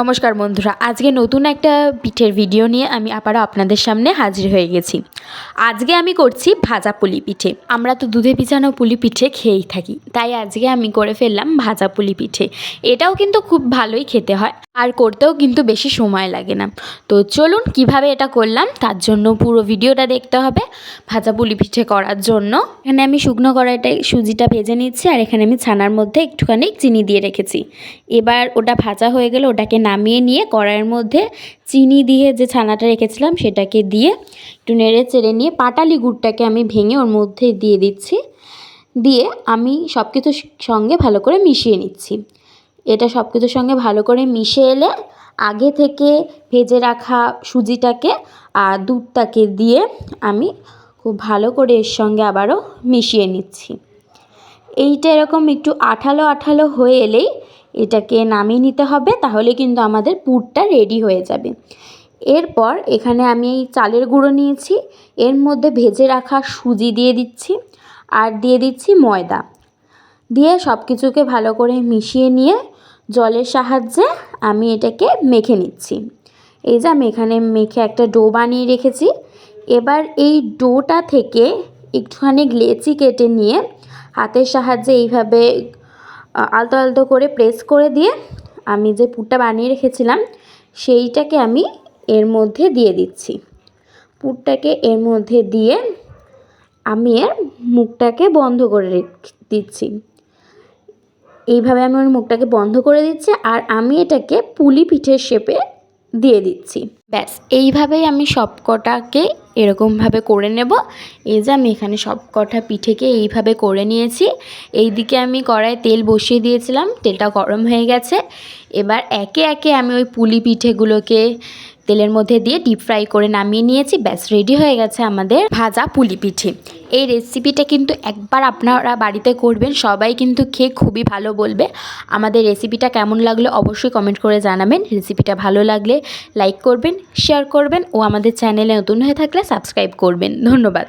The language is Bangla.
নমস্কার বন্ধুরা, আজকে নতুন একটা পিঠের ভিডিও নিয়ে আমি আবারও আপনাদের সামনে হাজির হয়ে গেছি। আজকে আমি করছি ভাজা পুলি পিঠে। আমরা তো দুধে ভিজানো পুলি পিঠে খেয়েই থাকি, তাই আজকে আমি করে ফেললাম ভাজা পুলি পিঠে। এটাও কিন্তু খুব ভালোই খেতে হয় আর করতেও কিন্তু বেশি সময় লাগে না। তো চলুন কিভাবে এটা করলাম তার জন্য পুরো ভিডিওটা দেখতে হবে। ভাজা পুলি পিঠে করার জন্য এখানে আমি শুকনো কড়াইটায় সুজিটা ভেজে নিচ্ছি, আর এখানে আমি ছানার মধ্যে একটুখানি চিনি দিয়ে রেখেছি। এবার ওটা ভাজা হয়ে গেলে ওটাকে নামিয়ে নিয়ে কড়াইয়ের মধ্যে চিনি দিয়ে যে ছানাটা রেখেছিলাম সেটাকে দিয়ে একটু নেড়ে চেড়ে নিয়ে পাটালি গুড়টাকে আমি ভেঙে ওর মধ্যে দিয়ে দিচ্ছি। দিয়ে আমি সব কিছুর সঙ্গে ভালো করে মিশিয়ে নিচ্ছি। এটা সব কিছুর সঙ্গে ভালো করে মিশে এলে আগে থেকে ভেজে রাখা সুজিটাকে আর দুধটাকে দিয়ে আমি খুব ভালো করে এর সঙ্গে আবারও মিশিয়ে নিচ্ছি। এইটা এরকম একটু আঠালো আঠালো হয়ে এলেই এটাকে নামিয়ে নিতে হবে, তাহলে কিন্তু আমাদের পুরটা রেডি হয়ে যাবে। এরপর এখানে আমি এই চালের গুঁড়ো নিয়েছি, এর মধ্যে ভেজে রাখা সুজি দিয়ে দিচ্ছি আর দিয়ে দিচ্ছি ময়দা। দিয়ে সব কিছুকে ভালো করে মিশিয়ে নিয়ে জলের সাহায্যে আমি এটাকে মেখে নিচ্ছি। এই যে আমি এখানে মেখে একটা ডো বানিয়ে রেখেছি। এবার এই ডোটা থেকে একটুখানি লেচি কেটে নিয়ে হাতের সাহায্যে এইভাবে আলতো আলতো করে প্রেস করে দিয়ে আমি যে পুরটা বানিয়ে রেখেছিলাম সেইটাকে আমি এর মধ্যে দিয়ে দিচ্ছি। পুরটাকে এর মধ্যে দিয়ে আমি এর মুখটাকে বন্ধ করে দিচ্ছি। এইভাবে আমি ওর মুখটাকে বন্ধ করে দিচ্ছি আর আমি এটাকে পুলি পিঠের শেপে দিয়ে দিচ্ছি। ব্যাস এইভাবেই আমি সব কটাকে এরকমভাবে করে নেব। এই যে আমি এখানে সব কটা পিঠেকে এইভাবে করে নিয়েছি। এই দিকে আমি কড়াইয়ে তেল বসিয়ে দিয়েছিলাম, তেলটা গরম হয়ে গেছে। এবার একে একে আমি ওই পুলি পিঠেগুলোকে তেলের মধ্যে দিয়ে ডিপ ফ্রাই করে নামিয়ে নিয়েছি। ব্যাস রেডি হয়ে গেছে আমাদের ভাজা পুলি পিঠে। এই রেসিপিটা কিন্তু একবার আপনারা বাড়িতে করবেন, সবাই কিন্তু খেয়ে খুবই ভালো বলবে। আমাদের রেসিপিটা কেমন লাগলো অবশ্যই কমেন্ট করে জানাবেন। রেসিপিটা ভালো লাগলে লাইক করবেন, শেয়ার করবেন ও আমাদের চ্যানেলে নতুন হয়ে থাকলে সাবস্ক্রাইব করবেন। ধন্যবাদ।